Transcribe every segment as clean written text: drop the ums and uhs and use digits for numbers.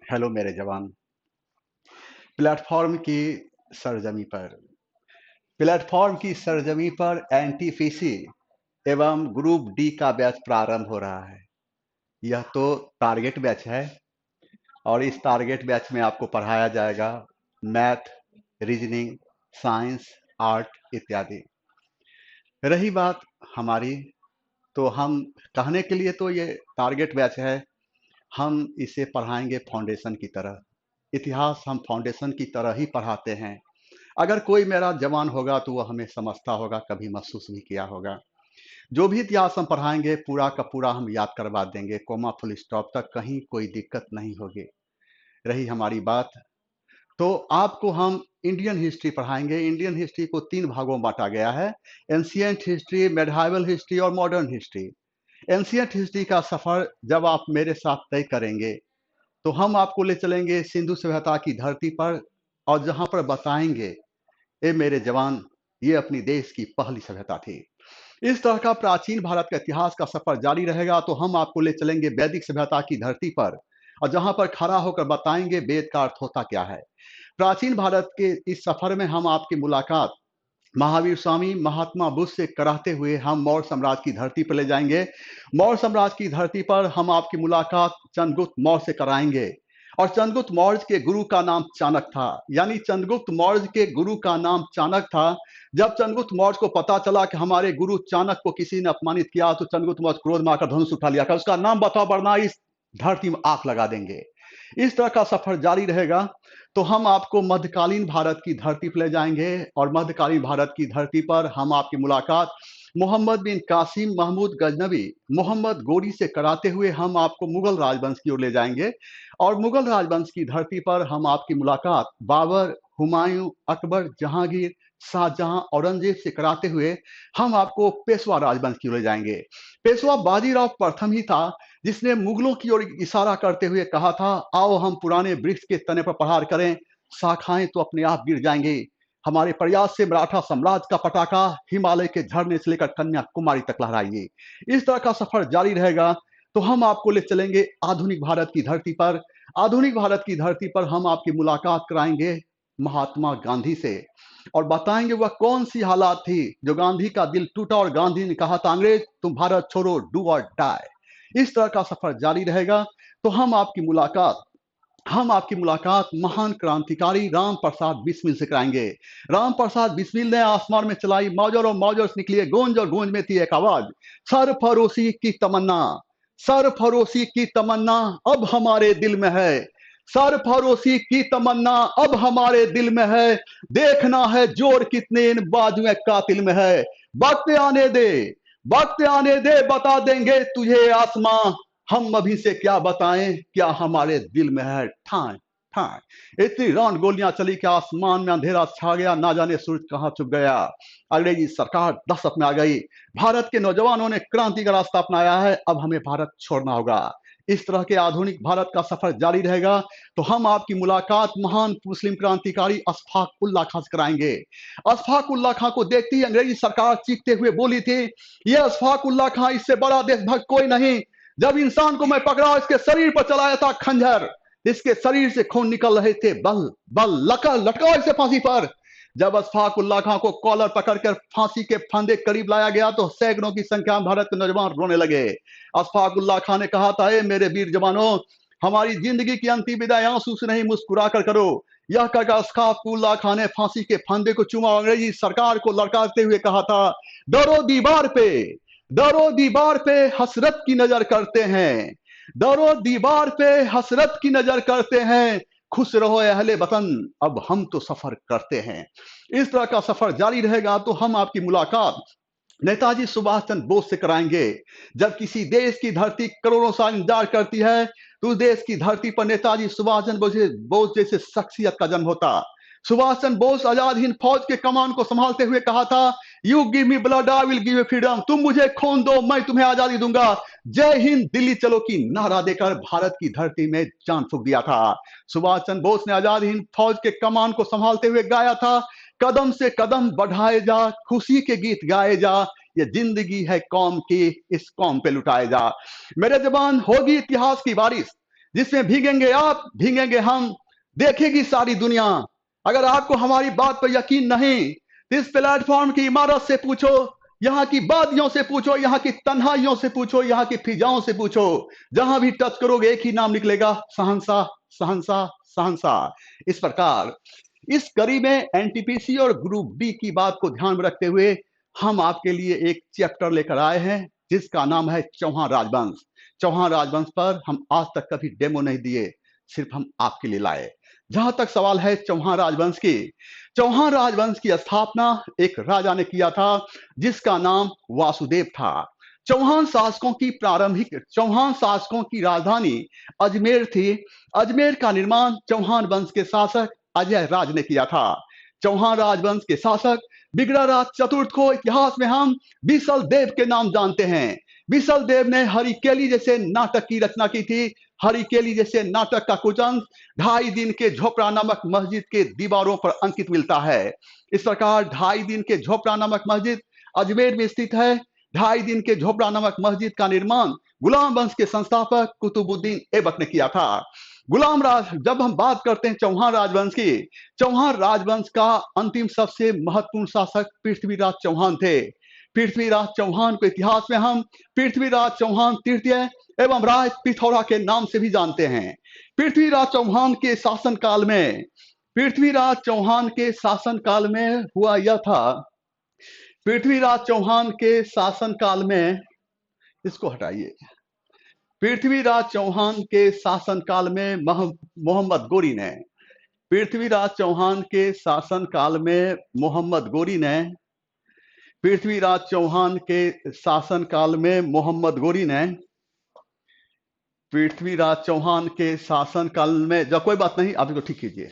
Hello मेरे जवान। Platform की सरजमी पर प्लेटफॉर्म की सरजमी पर एनटीपीसी एवं ग्रुप डी का बैच प्रारंभ हो रहा है। यह तो टारगेट बैच है और इस टारगेट बैच में आपको पढ़ाया जाएगा मैथ, रीजनिंग, साइंस, आर्ट इत्यादि। रही बात हमारी, तो हम कहने के लिए तो ये टारगेट बैच है, हम इसे पढ़ाएंगे फाउंडेशन की तरह। इतिहास हम फाउंडेशन की तरह ही पढ़ाते हैं। अगर कोई मेरा जवान होगा तो वह हमें समझता होगा, कभी महसूस भी किया होगा। जो भी इतिहास हम पढ़ाएंगे पूरा का पूरा हम याद करवा देंगे, कोमा फुल स्टॉप तक, कहीं कोई दिक्कत नहीं होगी। रही हमारी बात, तो आपको हम इंडियन हिस्ट्री पढ़ाएंगे। इंडियन हिस्ट्री को 3 भागों में बांटा गया है: एंशियंट हिस्ट्री, मेडिवल हिस्ट्री और मॉडर्न हिस्ट्री। एंशियंट हिस्ट्री का सफर जब आप मेरे साथ तय करेंगे तो हम आपको ले चलेंगे सिंधु सभ्यता की धरती पर, और जहां पर बताएंगे, ए मेरे जवान, ये अपनी देश की पहली सभ्यता थी। इस तरह का प्राचीन भारत का इतिहास का सफर जारी रहेगा। तो हम आपको ले चलेंगे वैदिक सभ्यता की धरती पर, और जहां पर खड़ा होकर बताएंगे वेद का अर्थ होता क्या है। प्राचीन भारत के इस सफर में हम आपकी मुलाकात महावीर स्वामी, महात्मा बुद्ध से कराते हुए हम मौर्य साम्राज्य की धरती पर ले जाएंगे। मौर्य साम्राज्य की धरती पर हम आपकी मुलाकात चंद्रगुप्त मौर्य से कराएंगे। और चंद्रगुप्त मौर्य के गुरु का नाम चाणक्य था, यानी चंद्रगुप्त मौर्य के गुरु का नाम चाणक्य था। जब चंद्रगुप्त मौर्य को पता चला कि हमारे गुरु चाणक्य को किसी ने अपमानित किया, तो चंद्रगुप्त मौर्य क्रोध में आकर धनुष उठा लिया था, उसका नाम बताओ वरना इस धरती में आग लगा देंगे। इस तरह का सफर जारी रहेगा। तो हम आपको मध्यकालीन भारत की धरती पर ले जाएंगे, और मध्यकालीन भारत की धरती पर हम आपकी मुलाकात मोहम्मद बिन कासिम महमूद गजनबी, मोहम्मद गोरी से कराते हुए हम आपको मुगल राजवंश की ओर ले जाएंगे। और मुगल राजवंश की धरती पर हम आपकी मुलाकात बाबर, हुमायूं, अकबर, जहांगीर, शाहजहां, औरंगजेब से कराते हुए हम आपको पेशवा राजवंश की ओर ले जाएंगे। पेशवा बाजीराव प्रथम ही था जिसने मुगलों की ओर इशारा करते हुए कहा था, आओ हम पुराने वृक्ष के तने पर प्रहार करें, शाखाएं तो अपने आप गिर जाएंगे। हमारे प्रयास से मराठा साम्राज्य का पटाखा हिमालय के झरने से लेकर कन्याकुमारी तक लहराएंगे। इस तरह का सफर जारी रहेगा। तो हम आपको ले चलेंगे आधुनिक भारत की धरती पर। आधुनिक भारत की धरती पर हम आपकी मुलाकात कराएंगे महात्मा गांधी से, और बताएंगे वह कौन सी हालात थी जो गांधी का दिल टूटा और गांधी ने कहा था, अंग्रेज तुम भारत छोड़ो, डू और डाई। इस तरह का सफर जारी रहेगा। तो हम आपकी मुलाकात महान क्रांतिकारी राम प्रसाद बिस्मिल से कराएंगे। राम प्रसाद बिस्मिल ने आसमान में चलाई मौजर, और मौजर से निकली गूंज, और गूंज में थी एक आवाज, सरफरोशी की तमन्ना, सरफरोशी की तमन्ना अब हमारे दिल में है, सरफरोशी की तमन्ना अब हमारे दिल में है, देखना है जोर कितने इन बाजुए कातिल में है, वक्त आने दे, वक्त आने दे, बता देंगे तुझे आसमां, हम अभी से क्या बताएं क्या हमारे दिल में है। ठाए ठाए इतनी राउंड गोलियां चली कि आसमान में अंधेरा छा गया, ना जाने सूरज कहां छुप गया। अंग्रेजी सरकार दस्तक में आ गई। भारत के नौजवानों ने क्रांति का रास्ता अपनाया है, अब हमें भारत छोड़ना होगा। इस तरह के आधुनिक भारत का सफर जारी रहेगा। तो हम आपकी मुलाकात महान मुस्लिम क्रांतिकारी अशफाक उल्लाह खां से कराएंगे। अशफाक उल्लाह खां को देखती अंग्रेजी सरकार चीखते हुए बोली थी, यह अशफाक उल्लाह खां, इससे बड़ा देशभक्त कोई नहीं। जब इंसान को मैं पकड़ा, इसके शरीर पर चलाया था खंजर, इसके शरीर से खून निकल रहे थे, बल बल लटकाओ इसे फांसी पर। जब अशफाक उल्लाह खां को कॉलर पकड़कर फांसी के फंदे करीब लाया गया तो सैकड़ों की संख्या में भारत के नौजवान रोने लगे। अशफाक उल्लाह खां ने कहा था, ए मेरे वीर जवानों, हमारी जिंदगी की अंतिम विदाई आंसू से नहीं मुस्कुरा कर करो। यह कहकर अशफाक उल्लाह खां ने फांसी के फंदे को चूमा, अंग्रेजी सरकार को लड़काते हुए कहा था, डरो दीवार पे, दरो दीवार पे हसरत की नजर करते हैं, दरो दीवार पे हसरत की नजर करते हैं, खुश रहो अहले वतन, अब हम तो सफर करते हैं। इस तरह का सफर जारी रहेगा। तो हम आपकी मुलाकात नेताजी सुभाष चंद्र बोस से कराएंगे। जब किसी देश की धरती करोड़ों साल इंतजार करती है, तो उस देश की धरती पर नेताजी सुभाष चंद्र बोस जैसे शख्सियत का जन्म होता। सुभाष चंद्र बोस आजाद हिंद फौज के कमान को संभालते हुए कहा था, you give me blood I will give you freedom, तुम मुझे खून दो मैं तुम्हें आजादी दूंगा। जय हिंद दिल्ली चलो की नारा देकर भारत की धरती में जान फूंक दिया था। सुभाष चंद्र बोस ने आजाद हिंद फौज के कमान को संभालते हुए गाया था, कदम से कदम बढ़ाए जा, खुशी के गीत गाए जा, ये जिंदगी है कौम की, इस कौम पे लुटाए जा। मेरे जवान, होगी इतिहास की बारिश, जिसमें भीगेंगे आप, भीगेंगे हम, देखेगी सारी दुनिया। अगर आपको हमारी बात पर यकीन नहीं तो इस प्लेटफॉर्म की इमारत से पूछो, यहाँ की वादियों से पूछो, यहाँ की तन्हाइयों से पूछो, यहाँ की फिजाओं से पूछो। जहां भी टच करोगे एक ही नाम निकलेगा, शहंशाह, शहंशाह, शहंशाह। इस प्रकार इस कड़ी में एनटीपीसी और ग्रुप डी की बात को ध्यान में रखते हुए हम आपके लिए एक चैप्टर लेकर आए हैं जिसका नाम है चौहान राजवंश। चौहान राजवंश पर हम आज तक कभी डेमो नहीं दिए, सिर्फ हम आपके लिए लाए। जहां तक सवाल है चौहान राजवंश की, चौहान राजवंश की स्थापना एक राजा ने किया था जिसका नाम वासुदेव था। चौहान शासकों की राजधानी अजमेर थी। अजमेर का निर्माण चौहान वंश के शासक अजय राज ने किया था। चौहान राजवंश के शासक बिगड़ाराज चतुर्थ को इतिहास में हम बिसल देव के नाम जानते हैं। बिसल देव ने हरिकेली जैसे नाटक की रचना की थी। हरिकेली जैसे नाटक का कुछ अंश 2.5 दिन के झोपड़ा नामक मस्जिद के दीवारों पर अंकित मिलता है। इस प्रकार 2.5 दिन के झोपड़ा नामक मस्जिद अजमेर में स्थित है। 2.5 दिन के झोपड़ा नामक मस्जिद का निर्माण गुलाम वंश के संस्थापक कुतुबुद्दीन ऐबक ने किया था। गुलाम राज, जब हम बात करते हैं चौहान राजवंश की, चौहान राजवंश का अंतिम सबसे महत्वपूर्ण शासक पृथ्वीराज चौहान थे। पृथ्वीराज चौहान को इतिहास में हम पृथ्वीराज चौहान तृतीय एवं राज पिथौरा के नाम से भी जानते हैं। पृथ्वीराज चौहान के शासनकाल में, पृथ्वीराज चौहान के शासनकाल में हुआ यह था, पृथ्वीराज चौहान के शासनकाल में, इसको हटाइए, पृथ्वीराज चौहान के शासनकाल में मोहम्मद गोरी ने, पृथ्वीराज चौहान के शासनकाल में मोहम्मद गोरी ने, पृथ्वीराज चौहान के शासनकाल में मोहम्मद गोरी ने, पृथ्वीराज चौहान के शासनकाल में, जब कोई बात नहीं, आप इसको ठीक कीजिए।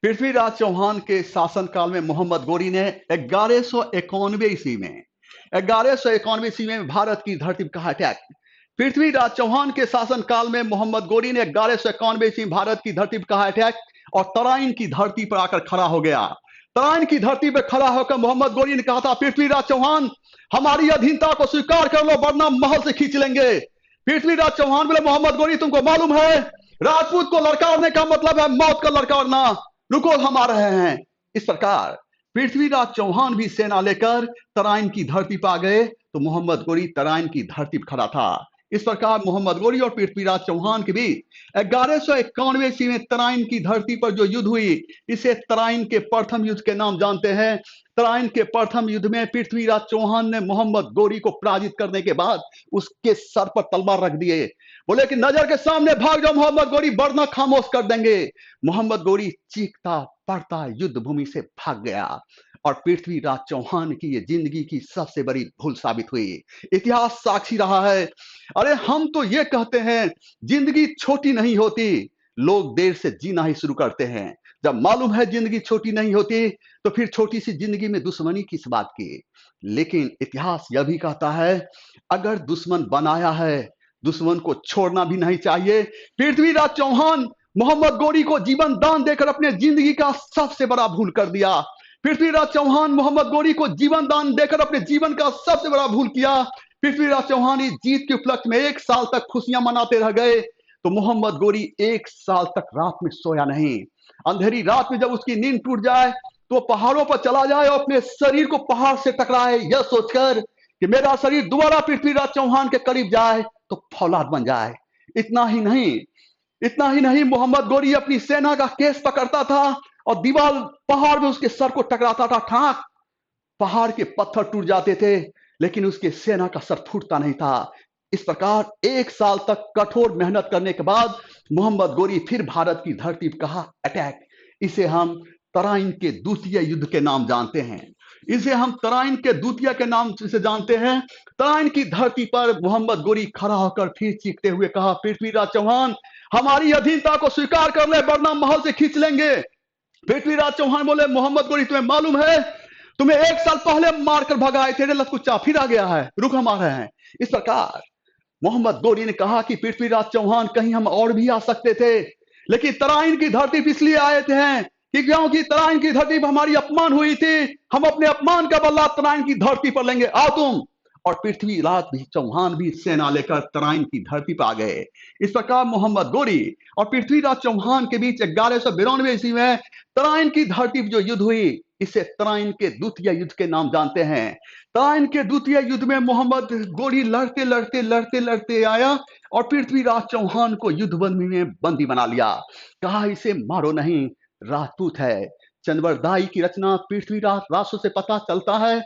पृथ्वीराज चौहान के शासनकाल में मोहम्मद गोरी ने 1191 ईस्वी में, 1191 ईस्वी में भारत की धरती पर कहा अटैक। पृथ्वीराज चौहान के शासनकाल में मोहम्मद गोरी ने 1191 ईस्वी में भारत की धरती पर कहा अटैक और तराइन की धरती पर आकर खड़ा हो गया। तराइन की धरती पर खड़ा होकर मोहम्मद गोरी ने कहा था, पृथ्वीराज चौहान, हमारी अधीनता को स्वीकार कर लो वरना महल से खींच लेंगे। पृथ्वीराज चौहान बोले, मोहम्मद गोरी, तुमको मालूम है राजपूत को लड़काने का मतलब है मौत का लड़काना, रुको, हम आ रहे हैं। इस प्रकार पृथ्वीराज चौहान भी सेना लेकर तराइन की धरती पर आ गए तो मोहम्मद गोरी तराइन की धरती पर खड़ा था। इस प्रकार मोहम्मद गोरी और पृथ्वीराज चौहान के बीच 1191 ईस्वी में तराइन की धरती पर जो युद्ध हुई, इसे तराइन के प्रथम युद्ध के नाम जानते हैं। तराइन के प्रथम युद्ध में पृथ्वीराज चौहान ने मोहम्मद गोरी को पराजित करने के बाद उसके सर पर तलवार रख दिए, बोले कि नजर के सामने भाग जाओ मोहम्मद गोरी, वरना खामोश कर देंगे। मोहम्मद गोरी चीखता पड़ता युद्ध भूमि से भाग गया और पृथ्वीराज चौहान की ये जिंदगी की सबसे बड़ी भूल साबित हुई। इतिहास साक्षी रहा है। अरे हम तो ये कहते हैं जिंदगी छोटी नहीं होती, लोग देर से जीना ही शुरू करते हैं। जब मालूम है जिंदगी छोटी नहीं होती तो फिर छोटी सी जिंदगी में दुश्मनी किस बात की। लेकिन इतिहास यह भी कहता है अगर दुश्मन बनाया है, दुश्मन को छोड़ना भी नहीं चाहिए। पृथ्वीराज चौहान मोहम्मद गोरी को जीवन दान देकर अपने जिंदगी का सबसे बड़ा भूल कर दिया। पृथ्वीराज चौहान मोहम्मद गोरी को जीवन दान देकर अपने जीवन का सबसे बड़ा भूल किया। पृथ्वीराज चौहान इस जीत के उपलक्ष्य में 1 साल तक खुशियां मनाते रह गए तो मोहम्मद गोरी 1 साल तक रात में सोया नहीं। अंधेरी रात में जब उसकी नींद टूट जाए तो पहाड़ों पर चला जाए और अपने शरीर को पहाड़ से टकराए, यह सोचकर कि मेरा शरीर दोबारा पृथ्वीराज चौहान के करीब जाए तो फौलाद बन जाए। इतना ही नहीं, मोहम्मद गोरी अपनी सेना का केस पकड़ता था और दीवार पहाड़ में उसके सर को टकराता था। ठाक पहाड़ के पत्थर टूट जाते थे लेकिन उसके सेना का सर फूटता नहीं था। इस प्रकार 1 साल तक कठोर मेहनत करने के बाद मोहम्मद गोरी फिर भारत की धरती पर कहा अटैक। इसे हम तराइन के द्वितीय युद्ध के नाम जानते हैं। इसे हम तराइन के द्वितीय के नाम से जानते हैं। तराइन की धरती पर मोहम्मद गोरी खड़ा होकर फिर चीखते हुए कहा, पृथ्वीराज चौहान, हमारी अधीनता को स्वीकार कर ले वरना महल से खींच लेंगे। पृथ्वीराज चौहान बोले, मोहम्मद गोरी, तुम्हें मालूम है तुम्हें 1 साल पहले मारकर भगाए थे, लकुच्चा फिर आ गया है, रुक, हम आ रहे हैं। इस प्रकार मोहम्मद गोरी ने कहा कि पृथ्वीराज चौहान, कहीं हम और भी आ सकते थे लेकिन तराइन की धरती पर इसलिए आए थे कि क्योंकि तराइन की धरती पर हमारी अपमान हुई थी, हम अपने अपमान का बदला तराइन की धरती पर लेंगे, आओ तुम। और पृथ्वीराज भी चौहान भी सेना लेकर तराइन की धरती पर आ गए। इस प्रकार मोहम्मद गोरी और पृथ्वीराज चौहान के बीच 1192 ईस्वी में तराइन की धरती पर जो युद्ध हुई, इसे तराइन के द्वितीय युद्ध के नाम जानते हैं। तराइन के द्वितीय युद्ध में मोहम्मद गोरी लड़ते लड़ते लड़ते लड़ते आया और पृथ्वीराज चौहान को युद्ध बंदी में बंदी बना लिया। कहा इसे मारो नहीं, राजपूत है। चंद्रवरदाई की रचना पृथ्वीराज रासो से पता चलता है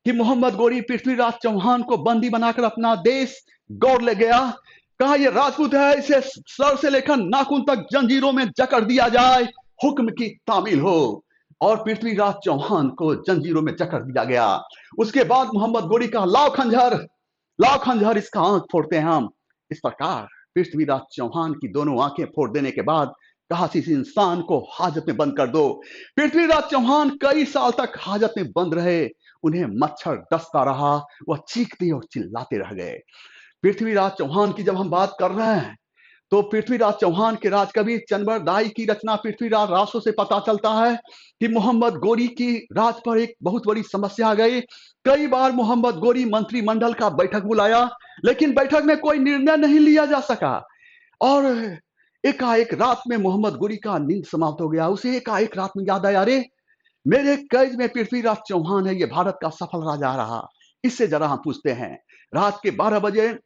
कि मोहम्मद गोरी पृथ्वीराज चौहान को बंदी बनाकर अपना देश गौर ले गया। कहा यह राजपूत है, इसे सर से लेकर नाखून तक जंजीरों में जकड़ दिया जाए, हुक्म की तामील हो। और पृथ्वीराज चौहान को जंजीरों में जकड़ दिया गया। उसके बाद मोहम्मद गोरी का लाओ खंजर, इसका आंख फोड़ते हैं हम। इस प्रकार पृथ्वीराज चौहान की दोनों आंखें फोड़ देने के बाद कहा इस इंसान को हाजत में बंद कर दो। पृथ्वीराज चौहान कई साल तक हाजत में बंद रहे, उन्हें मच्छर डसता रहा, वह चीखते और चिल्लाते रह गए। पृथ्वीराज चौहान की जब हम बात कर रहे हैं तो पृथ्वीराज चौहान के राजकवि चंद्रवरदाई की रचना पृथ्वीराज रासो से पता चलता है कि मोहम्मद गोरी की राज पर एक बहुत बड़ी समस्या आ गई। कई बार मोहम्मद गोरी मंत्रिमंडल का बैठक बुलाया, लेकिन बैठक में कोई निर्णय नहीं लिया जा सका। और एकाएक रात में मोहम्मद गोरी का नींद समाप्त हो गया। उसे एकाएक रात में याद आया, अरे मेरे कैद में पृथ्वीराज चौहान है, ये भारत का सफल राजा रहा, इससे जरा हम पूछते हैं। रात के 12 बजे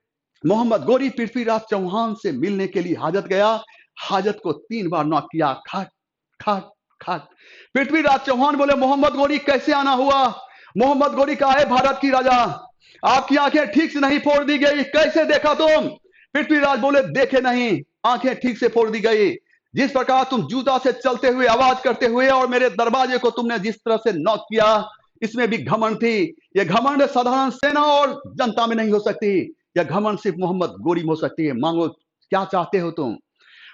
मोहम्मद गोरी पृथ्वीराज चौहान से मिलने के लिए हाजत गया। हाजत को 3 बार नॉक किया, खट खट खट। पृथ्वीराज चौहान बोले मोहम्मद गोरी कैसे आना हुआ? मोहम्मद गोरी का है भारत की राजा, आपकी आंखें ठीक से नहीं फोड़ दी गई, कैसे देखा तुम? पृथ्वीराज बोले देखे नहीं, आंखें ठीक से फोड़ दी गई। जिस प्रकार तुम जूता से चलते हुए आवाज करते हुए और मेरे दरवाजे को तुमने जिस तरह से नॉक किया, इसमें भी घमंड थी। यह घमंड साधारण सेना और जनता में नहीं हो सकती, यह घमंड सिर्फ मोहम्मद गोरी में हो सकती है। मांगो क्या चाहते हो तुम?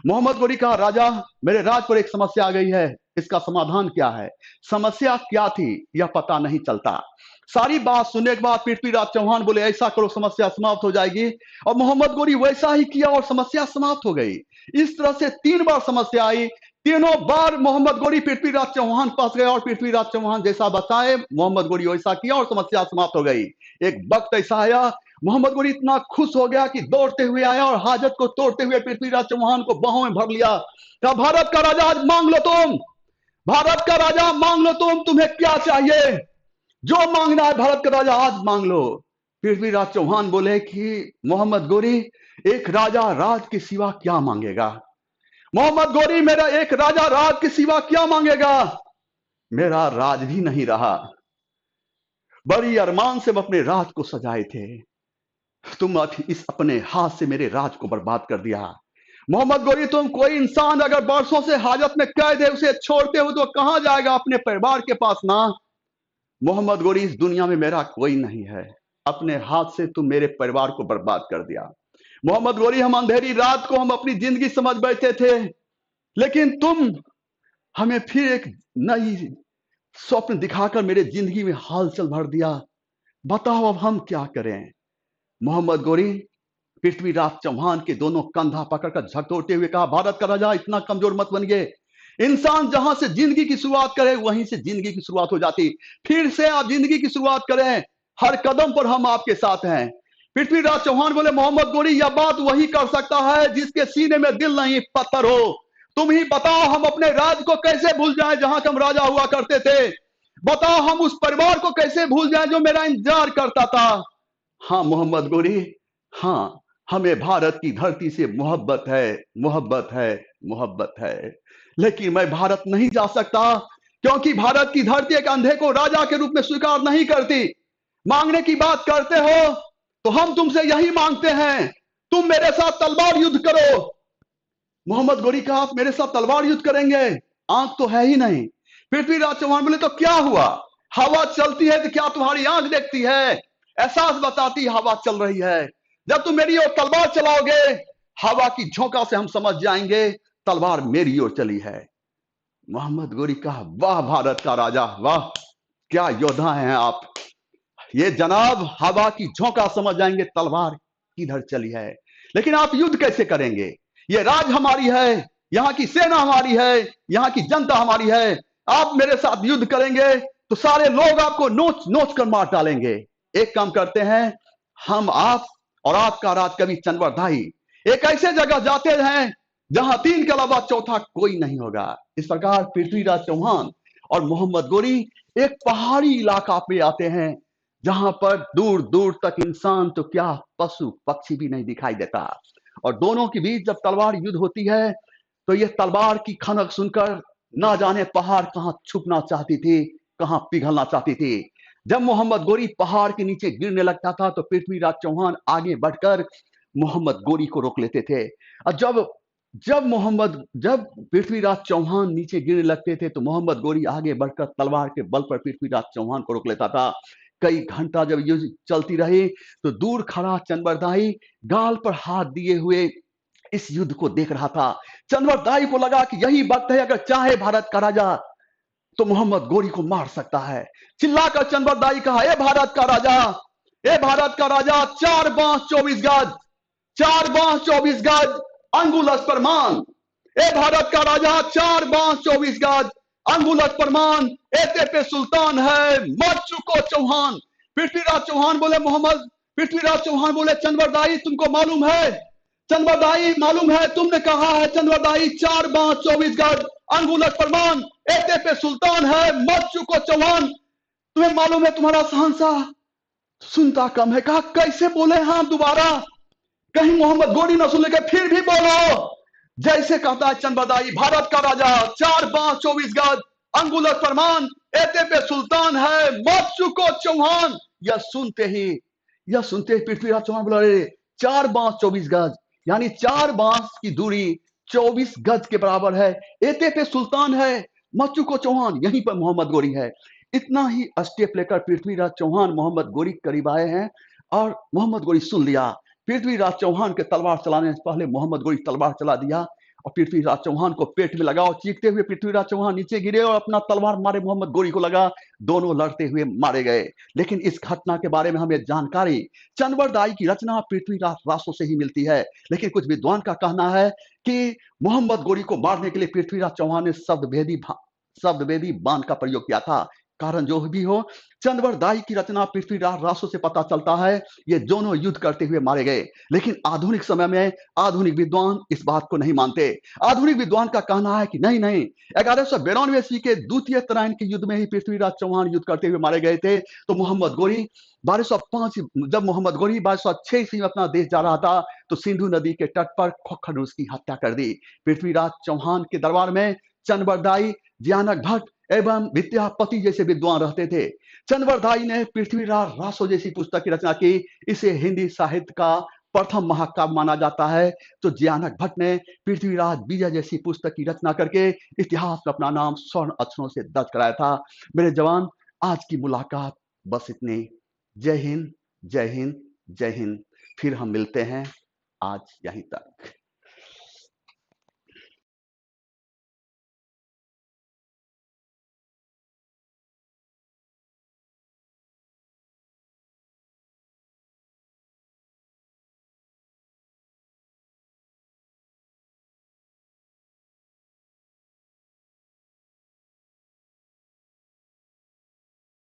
मोहम्मद गोरी कहा राजा, मेरे राज पर एक समस्या आ गई है, इसका समाधान क्या है? समस्या क्या थी यह पता नहीं चलता। सारी बात सुनने के बाद पृथ्वीराज चौहान बोले ऐसा करो समस्या समाप्त हो जाएगी। और मोहम्मद गोरी वैसा ही किया और समस्या समाप्त हो गई। इस तरह से 3 बार समस्या आई। तीनों बार मोहम्मद गोरी पृथ्वीराज चौहान पास गए और पृथ्वीराज चौहान जैसा बताए मोहम्मद गोरी वैसा किया और समस्या समाप्त हो गई। एक वक्त ऐसा आया, मोहम्मद गोरी इतना खुश हो गया कि दौड़ते हुए आया और हाजत को तोड़ते हुए पृथ्वीराज चौहान को बाहों में भर लिया। कहा भारत का राजा आज मांग लो तुम, भारत का राजा मांग लो तुम, तुम्हें क्या चाहिए? जो मांगना है भारत का राजा आज मांग लो। पृथ्वीराज चौहान बोले कि मोहम्मद गोरी एक राजा राज के सिवा क्या मांगेगा? मोहम्मद गोरी मेरा एक राजा राज के सिवा क्या मांगेगा? मेरा राज भी नहीं रहा, बड़ी अरमान से अपने राज को सजाए थे, तुम इस अपने हाथ से मेरे राज को बर्बाद कर दिया। मोहम्मद गोरी तुम कोई इंसान अगर बरसों से हाजत में कैद है उसे छोड़ते हो तो कहां जाएगा? अपने परिवार के पास ना। मोहम्मद गोरी इस दुनिया में मेरा कोई नहीं है, अपने हाथ से तुम मेरे परिवार को बर्बाद कर दिया। मोहम्मद गोरी हम अंधेरी रात को हम अपनी जिंदगी समझ बैठे थे, लेकिन तुम हमें फिर एक नई स्वप्न दिखाकर मेरे जिंदगी में हलचल भर दिया। बताओ अब हम क्या करें? मोहम्मद गोरी पृथ्वीराज चौहान के दोनों कंधा पकड़कर झकझोरते हुए कहा भारत का राजा इतना कमजोर मत बनिए, इंसान जहां से जिंदगी की शुरुआत करे वहीं से जिंदगी की शुरुआत हो जाती, फिर से आप जिंदगी की शुरुआत करें, हर कदम पर हम आपके साथ हैं। पृथ्वीराज चौहान बोले मोहम्मद गोरी यह बात वही कर सकता है जिसके सीने में दिल नहीं पत्थर हो। तुम ही बताओ हम अपने राज को कैसे भूल जाएं जहां हम राजा हुआ करते थे? बताओ हम उस परिवार को कैसे भूल जाएं जो मेरा इंतजार करता था? हाँ मोहम्मद गोरी, हाँ हमें भारत की धरती से मोहब्बत है, मोहब्बत है, मोहब्बत है, लेकिन मैं भारत नहीं जा सकता क्योंकि भारत की धरती एक अंधे को राजा के रूप में स्वीकार नहीं करती। मांगने की बात करते हो तो हम तुमसे यही मांगते हैं, तुम मेरे साथ तलवार युद्ध करो। मोहम्मद गोरी का आप मेरे साथ तलवार युद्ध करेंगे? आंख तो है ही नहीं। पृथ्वीराज चौहान बोले तो क्या हुआ? हवा चलती है तो क्या तुम्हारी आंख देखती है? एहसास बताती हवा चल रही है। जब तुम मेरी ओर तलवार चलाओगे हवा की झोंका से हम समझ जाएंगे तलवार मेरी ओर चली है। मोहम्मद गोरी कहा वाह भारत का राजा, वाह क्या योद्धा हैं आप। ये जनाब हवा की झोंका समझ जाएंगे तलवार किधर चली है, लेकिन आप युद्ध कैसे करेंगे? ये राज हमारी है, यहाँ की सेना हमारी है, यहाँ की जनता हमारी है। आप मेरे साथ युद्ध करेंगे तो सारे लोग आपको नोच नोच कर मार डालेंगे। एक काम करते हैं, हम आप और आपका राजकवि चंद्रवरदाई एक ऐसे जगह जाते हैं जहां तीन के अलावा चौथा कोई नहीं होगा। इस प्रकार पृथ्वीराज चौहान और मोहम्मद गोरी एक पहाड़ी इलाका पे आते हैं जहां पर दूर दूर तक इंसान तो क्या, पशु पक्षी भी नहीं दिखाई देता। और दोनों के बीच जब तलवार युद्ध होती है तो ये तलवार की खनक सुनकर ना जाने पहाड़ कहां छुपना चाहती थी, कहां पिघलना चाहती थी। जब मोहम्मद गोरी पहाड़ के नीचे गिरने लगता था तो पृथ्वीराज चौहान आगे बढ़कर मोहम्मद गोरी को रोक लेते थे। और जब जब पृथ्वीराज चौहान नीचे गिरने लगते थे तो मोहम्मद गोरी आगे बढ़कर तलवार के बल पर पृथ्वीराज चौहान को रोक लेता था। कई घंटा जब युद्ध चलती रही तो दूर खड़ा चंद्रवरदाई गाल पर हाथ दिए हुए इस युद्ध को देख रहा था। चंद्रवरदाई को लगा कि यही वक्त है, अगर चाहे भारत का राजा तो मोहम्मद गोरी को मार सकता है। चिल्लाकर चंद्रवरदाई कहा, ए भारत का राजा, ए भारत का राजा, 4 बांस 24 गज, 4 बांस 24 गज अंगुलस परमान। ए भारत का राजा, 4 बांस 24 गज अंगुलस परमान, एते पे सुल्तान है, मर चुको चौहान। पृथ्वीराज चौहान बोले, पृथ्वीराज चौहान बोले, चंद्रवरदाई तुमको मालूम है, चंद्रवरदाई मालूम है, तुमने कहा है चंद्रवरदाई 4 बांस 24 गज अंगुलक प्रमाण, एते पे सुल्तान है, मर चुको चौहान। तुम्हें मालूम है तुम्हारा शहंशाह सुनता कम है। कहा कैसे बोले हैं आप दोबारा, कहीं मोहम्मद गोरी न सुन लेके, फिर भी बोलो। जैसे कहता है चंद्रवरदाई, भारत का राजा, 4 बांस 24 गज अंगुलक प्रमाण, एते पे सुल्तान है, मर चुको चौहान। यह सुनते ही पृथ्वीराज चौहान बोले, 4 बांस 24 गज यानी 4 बांस की दूरी 24 गज के बराबर है। एते पे सुल्तान है, मर चुको चौहान, यहीं पर मोहम्मद गोरी है। इतना ही स्टेप लेकर पृथ्वीराज चौहान मोहम्मद गोरी के करीब आए हैं और मोहम्मद गोरी सुन लिया। पृथ्वीराज चौहान के तलवार चलाने से पहले मोहम्मद गोरी तलवार चला दिया और पृथ्वीराज चौहान को पेट में लगा और चीखते हुए पृथ्वीराज चौहान नीचे गिरे और अपना तलवार मारे मोहम्मद गोरी को लगा। दोनों लड़ते हुए मारे गए। लेकिन इस घटना के बारे में हमें जानकारी चंद्रवरदाई की रचना पृथ्वीराज रासो से ही मिलती है। लेकिन कुछ विद्वान का कहना है कि मोहम्मद गोरी को मारने के लिए पृथ्वीराज चौहान ने शब्दवेदी बाण का प्रयोग किया था। कारण जो भी हो, चंद्रवरदाई की रचना पृथ्वीराज रासो से पता चलता है ये दोनों युद्ध करते हुए मारे गए। लेकिन आधुनिक समय में आधुनिक विद्वान इस बात को नहीं मानते। आधुनिक विद्वान का कहना है कि नहीं नहीं, 1192 ईस्वी के द्वितीय तराइन के युद्ध में ही पृथ्वीराज चौहान युद्ध करते हुए मारे गए थे। तो मोहम्मद गोरी 1205 जब मोहम्मद गोरी 1206 ईस्वी में अपना देश जा रहा था तो सिंधु नदी के तट पर खोखर ने उसकी हत्या कर दी। पृथ्वीराज चौहान के दरबार में चंद्रवरदाई, ज्ञानक भट्ट एवं विद्यापति जैसे विद्वान रहते थे। चंद्रवरदाई ने पृथ्वीराज रासो जैसी पुस्तक की रचना की। इसे हिंदी साहित्य का प्रथम महाकाव्य माना जाता है। तो ज्ञानक भट्ट ने पृथ्वीराज विजय जैसी पुस्तक की रचना करके इतिहास में अपना नाम स्वर्ण अक्षरों से दर्ज कराया था। मेरे जवान, आज की मुलाकात बस इतनी। जय हिंद, जय हिंद, जय हिंद। फिर हम मिलते हैं, आज यहीं तक।